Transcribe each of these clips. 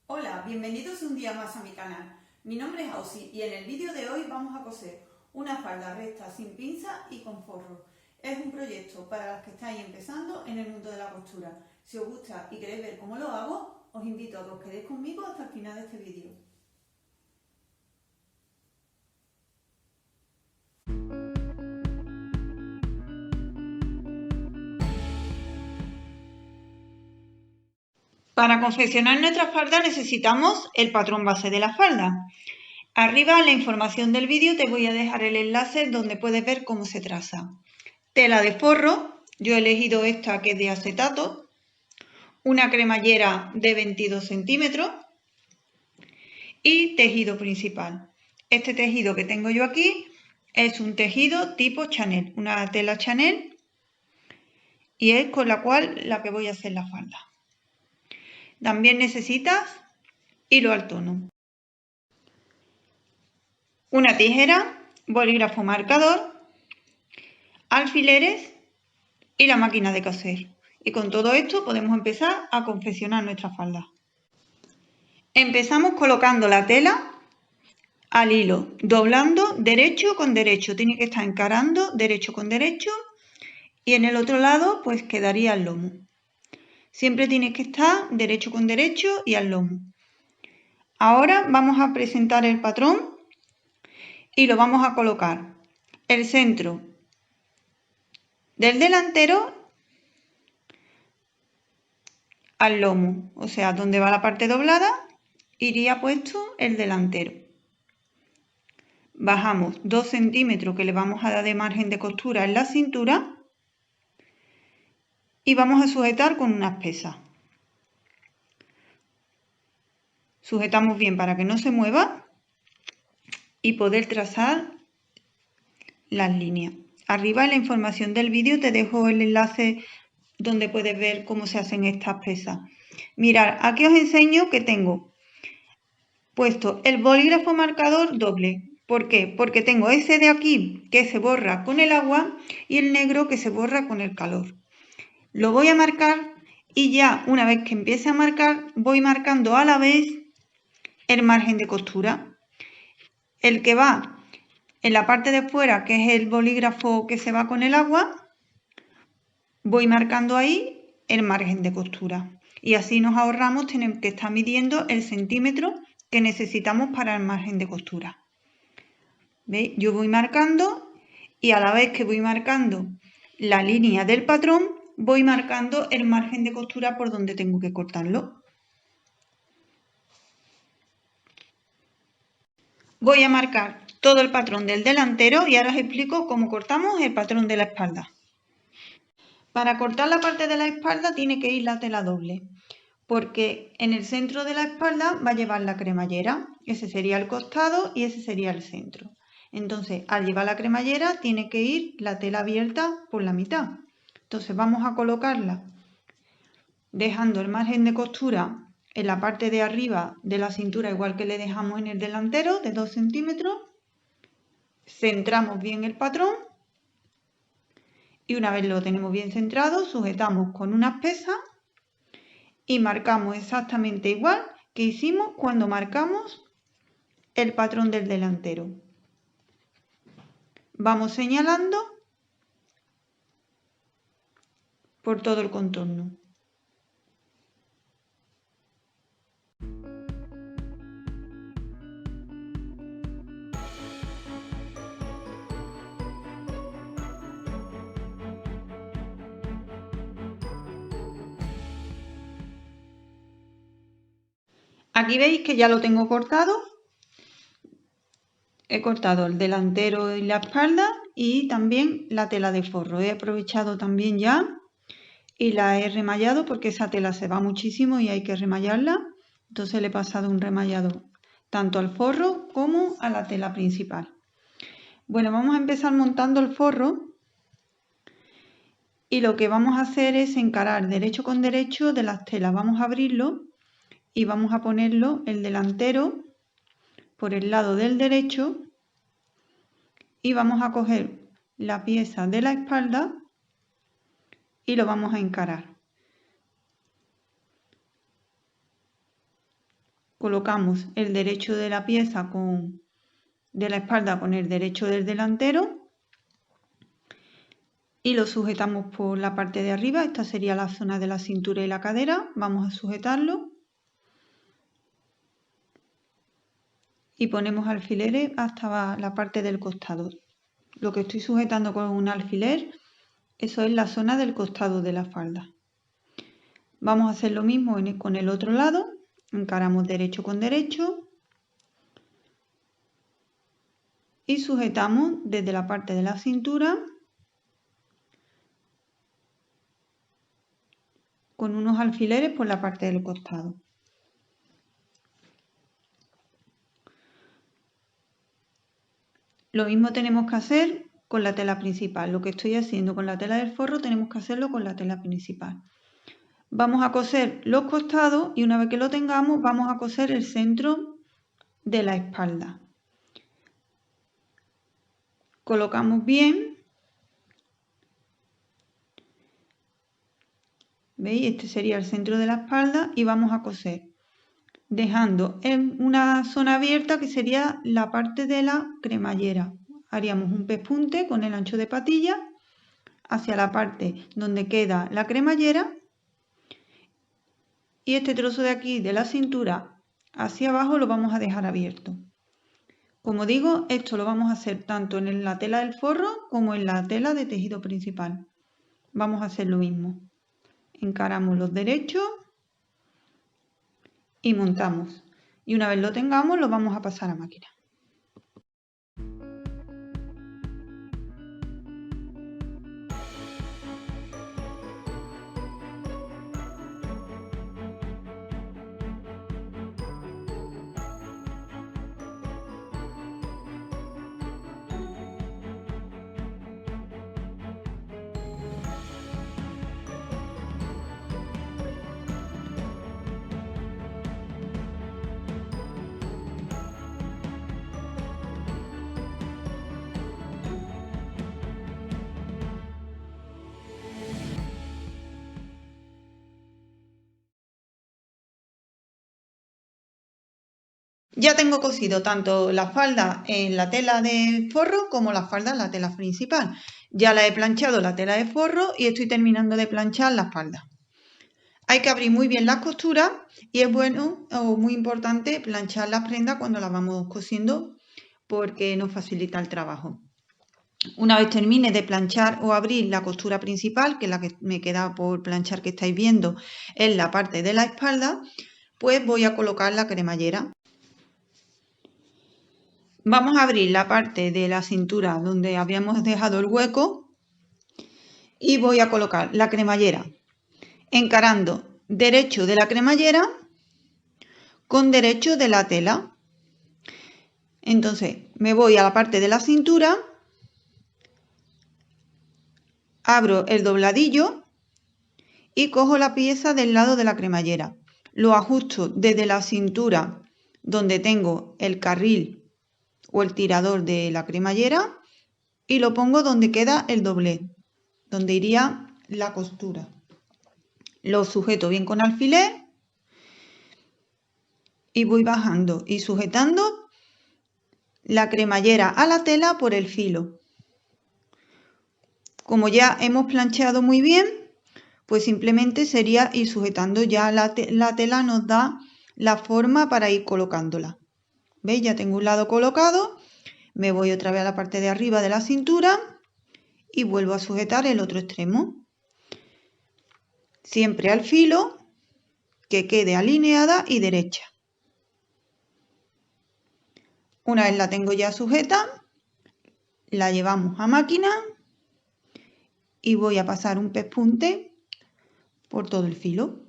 Hola, bienvenidos un día más a mi canal. Mi nombre es Ausi y en el vídeo de hoy vamos a coser una falda recta sin pinza y con forro. Es un proyecto para las que estáis empezando en el mundo de la costura. Si os gusta y queréis ver cómo lo hago, os invito a que os quedéis conmigo hasta el final de este vídeo. Para confeccionar nuestra falda necesitamos el patrón base de la falda. Arriba en la información del vídeo te voy a dejar el enlace donde puedes ver cómo se traza. Tela de forro, yo he elegido esta que es de acetato, una cremallera de 22 centímetros y tejido principal. Este tejido que tengo yo aquí es un tejido tipo Chanel, una tela Chanel, y es con la cual que voy a hacer la falda. También necesitas hilo al tono, una tijera, bolígrafo marcador, alfileres y la máquina de coser. Y con todo esto podemos empezar a confeccionar nuestra falda. Empezamos colocando la tela al hilo, doblando derecho con derecho. Tiene que estar encarando derecho con derecho y en el otro lado pues quedaría el lomo. Siempre tiene que estar derecho con derecho y al lomo. Ahora vamos a presentar el patrón y lo vamos a colocar el centro del delantero al lomo, o sea, donde va la parte doblada iría puesto el delantero. Bajamos 2 centímetros que le vamos a dar de margen de costura en la cintura y vamos a sujetar con unas pesas. Sujetamos bien para que no se mueva y poder trazar las líneas. Arriba en la información del vídeo te dejo el enlace donde puedes ver cómo se hacen estas pesas. Mirad, aquí os enseño que tengo puesto el bolígrafo marcador doble. ¿Por qué? Porque tengo ese de aquí que se borra con el agua y el negro que se borra con el calor. Lo voy a marcar y ya una vez que empiece a marcar voy marcando a la vez el margen de costura. El que va en la parte de fuera, que es el bolígrafo que se va con el agua, voy marcando ahí el margen de costura. Y así nos ahorramos tener que estar midiendo el centímetro que necesitamos para el margen de costura. ¿Veis? Yo voy marcando y a la vez que voy marcando la línea del patrón, voy marcando el margen de costura por donde tengo que cortarlo. Voy a marcar todo el patrón del delantero y ahora os explico cómo cortamos el patrón de la espalda. Para cortar la parte de la espalda tiene que ir la tela doble, porque en el centro de la espalda va a llevar la cremallera. Ese sería el costado y ese sería el centro. Entonces, al llevar la cremallera tiene que ir la tela abierta por la mitad. Entonces vamos a colocarla dejando el margen de costura en la parte de arriba de la cintura, igual que le dejamos en el delantero, de 2 centímetros. Centramos bien el patrón y una vez lo tenemos bien centrado, sujetamos con unas pesas y marcamos exactamente igual que hicimos cuando marcamos el patrón del delantero. Vamos señalando por todo el contorno. Aquí veis que ya lo tengo cortado. He cortado el delantero y la espalda y también la tela de forro. He aprovechado también ya y la he remallado porque esa tela se va muchísimo y hay que remallarla. Entonces le he pasado un remallado tanto al forro como a la tela principal. Bueno, vamos a empezar montando el forro y lo que vamos a hacer es encarar derecho con derecho de las telas. Vamos a abrirlo y vamos a ponerlo el delantero por el lado del derecho y vamos a coger la pieza de la espalda y lo vamos a encarar. colocamos el derecho de la pieza de la espalda con el derecho del delantero y lo sujetamos por la parte de arriba. Esta sería la zona de la cintura y la cadera. Vamos a sujetarlo y ponemos alfileres hasta la parte del costado. Lo que estoy sujetando con un alfiler, eso es la zona del costado de la falda. Vamos a hacer lo mismo con el otro lado. Encaramos derecho con derecho y sujetamos desde la parte de la cintura con unos alfileres por la parte del costado. Lo mismo tenemos que hacer con la tela principal. Lo que estoy haciendo con la tela del forro tenemos que hacerlo con la tela principal. Vamos a coser los costados y una vez que lo tengamos vamos a coser el centro de la espalda. Colocamos bien. ¿Veis? Este sería el centro de la espalda y vamos a coser dejando en una zona abierta que sería la parte de la cremallera. Haríamos un pespunte con el ancho de patilla hacia la parte donde queda la cremallera y este trozo de aquí de la cintura hacia abajo lo vamos a dejar abierto. Como digo, esto lo vamos a hacer tanto en la tela del forro como en la tela de tejido principal. Vamos a hacer lo mismo. Encaramos los derechos y montamos. Y una vez lo tengamos, lo vamos a pasar a máquina. Ya tengo cosido tanto la falda en la tela de forro como la falda en la tela principal. Ya la he planchado la tela de forro y estoy terminando de planchar la falda. Hay que abrir muy bien las costuras y es bueno o muy importante planchar las prendas cuando las vamos cosiendo porque nos facilita el trabajo. Una vez termine de planchar o abrir la costura principal, que es la que me queda por planchar que estáis viendo en la parte de la espalda, pues voy a colocar la cremallera. Vamos a abrir la parte de la cintura donde habíamos dejado el hueco y voy a colocar la cremallera encarando derecho de la cremallera con derecho de la tela. Entonces me voy a la parte de la cintura, abro el dobladillo y cojo la pieza del lado de la cremallera. Lo ajusto desde la cintura donde tengo el carril o el tirador de la cremallera y lo pongo donde queda el doblez, donde iría la costura. Lo sujeto bien con alfiler y voy bajando y sujetando la cremallera a la tela por el filo. Como ya hemos plancheado muy bien, pues simplemente sería ir sujetando. Ya la tela nos da la forma para ir colocándola. ¿Veis? Ya tengo un lado colocado, me voy otra vez a la parte de arriba de la cintura y vuelvo a sujetar el otro extremo. Siempre al filo, que quede alineada y derecha. Una vez la tengo ya sujeta, la llevamos a máquina y voy a pasar un pespunte por todo el filo.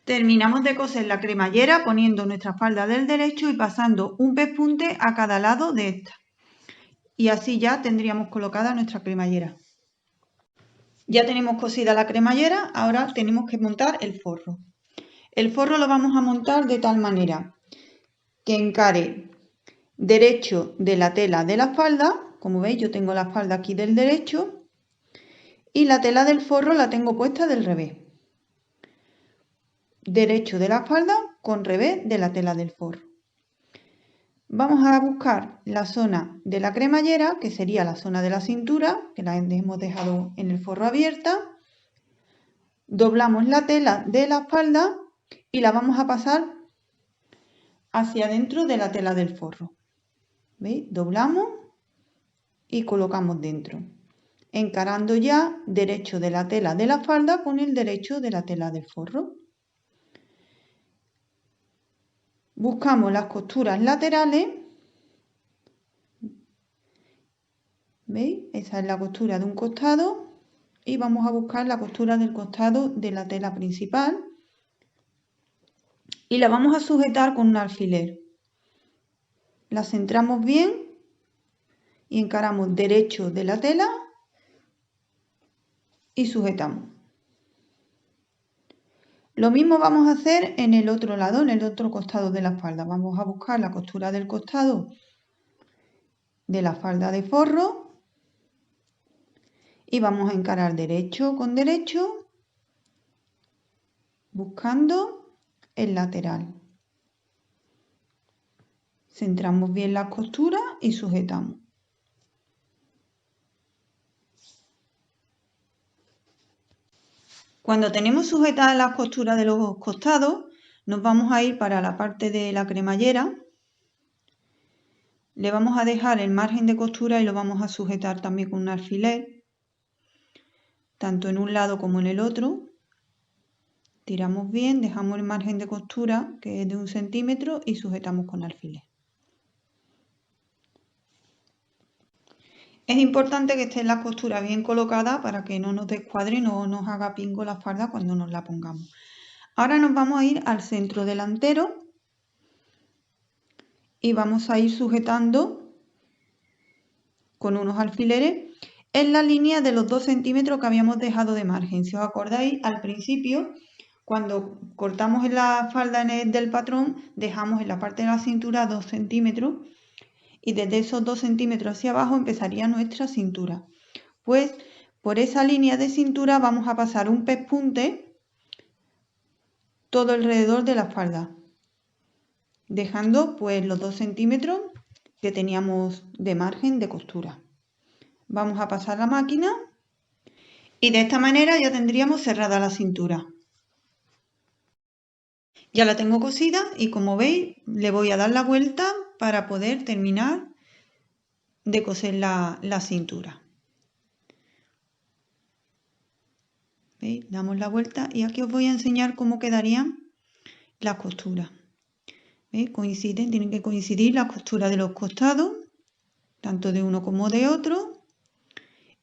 Terminamos de coser la cremallera poniendo nuestra falda del derecho y pasando un pespunte a cada lado de esta. Y así ya tendríamos colocada nuestra cremallera. Ya tenemos cosida la cremallera, ahora tenemos que montar el forro. El forro lo vamos a montar de tal manera que encare derecho de la tela de la falda. Como veis, yo tengo la falda aquí del derecho y la tela del forro la tengo puesta del revés. Derecho de la falda con revés de la tela del forro. Vamos a buscar la zona de la cremallera, que sería la zona de la cintura, que la hemos dejado en el forro abierta. Doblamos la tela de la falda y la vamos a pasar hacia adentro de la tela del forro. ¿Veis? Doblamos y colocamos dentro, encarando ya derecho de la tela de la falda con el derecho de la tela del forro. Buscamos las costuras laterales. ¿Veis? Esa es la costura de un costado y vamos a buscar la costura del costado de la tela principal y la vamos a sujetar con un alfiler. La centramos bien y encaramos derecho de la tela y sujetamos. Lo mismo vamos a hacer en el otro lado, en el otro costado de la falda. Vamos a buscar la costura del costado de la falda de forro y vamos a encarar derecho con derecho, buscando el lateral. Centramos bien las costuras y sujetamos. Cuando tenemos sujetadas las costuras de los costados, nos vamos a ir para la parte de la cremallera. Le vamos a dejar el margen de costura y lo vamos a sujetar también con un alfiler, tanto en un lado como en el otro. Tiramos bien, dejamos el margen de costura, que es de 1 centímetro, y sujetamos con alfiler. Es importante que estén las costuras bien colocadas para que no nos descuadre y no nos haga pingo la falda cuando nos la pongamos. Ahora nos vamos a ir al centro delantero y vamos a ir sujetando con unos alfileres en la línea de los 2 centímetros que habíamos dejado de margen. Si os acordáis, al principio, cuando cortamos en la falda del patrón, dejamos en la parte de la cintura 2 centímetros y desde esos 2 centímetros hacia abajo empezaría nuestra cintura. Pues por esa línea de cintura vamos a pasar un pespunte todo alrededor de la falda, dejando pues los 2 centímetros que teníamos de margen de costura. Vamos a pasar la máquina y de esta manera ya tendríamos cerrada la cintura. Ya la tengo cosida y como veis le voy a dar la vuelta para poder terminar de coser la cintura. ¿Veis? Damos la vuelta y aquí os voy a enseñar cómo quedarían las costuras. ¿Veis? Coinciden, tienen que coincidir las costuras de los costados, tanto de uno como de otro,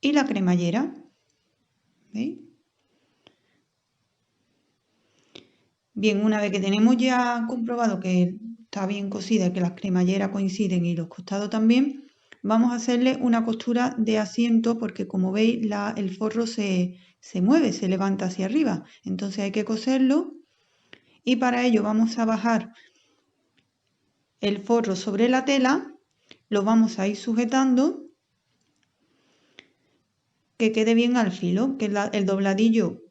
y la cremallera. ¿Veis? Bien, una vez que tenemos ya comprobado que está bien cosida y que las cremalleras coinciden y los costados también, vamos a hacerle una costura de asiento porque como veis el forro se mueve, se levanta hacia arriba. Entonces hay que coserlo y para ello vamos a bajar el forro sobre la tela, lo vamos a ir sujetando que quede bien al filo, que el dobladillo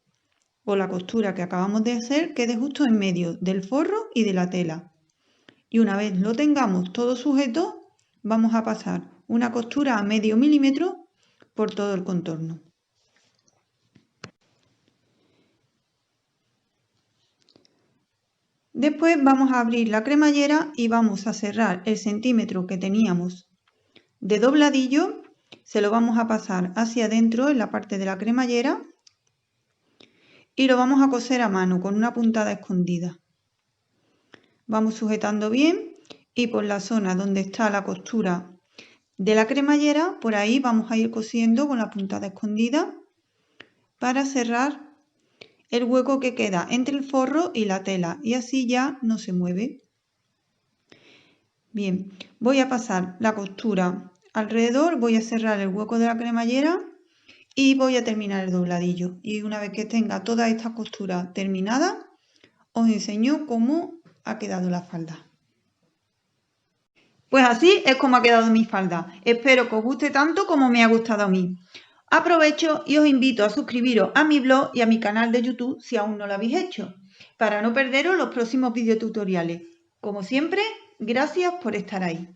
o la costura que acabamos de hacer quede justo en medio del forro y de la tela. Y una vez lo tengamos todo sujeto, vamos a pasar una costura a medio milímetro por todo el contorno. Después vamos a abrir la cremallera y vamos a cerrar el centímetro que teníamos de dobladillo, se lo vamos a pasar hacia adentro en la parte de la cremallera y lo vamos a coser a mano con una puntada escondida. Vamos sujetando bien y por la zona donde está la costura de la cremallera, por ahí vamos a ir cosiendo con la puntada escondida para cerrar el hueco que queda entre el forro y la tela y así ya no se mueve. Bien, voy a pasar la costura alrededor, voy a cerrar el hueco de la cremallera y voy a terminar el dobladillo. Y una vez que tenga toda esta costura terminada, os enseño cómo ha quedado la falda. Pues así es como ha quedado mi falda. Espero que os guste tanto como me ha gustado a mí. Aprovecho y os invito a suscribiros a mi blog y a mi canal de YouTube si aún no lo habéis hecho, para no perderos los próximos videotutoriales. Como siempre, gracias por estar ahí.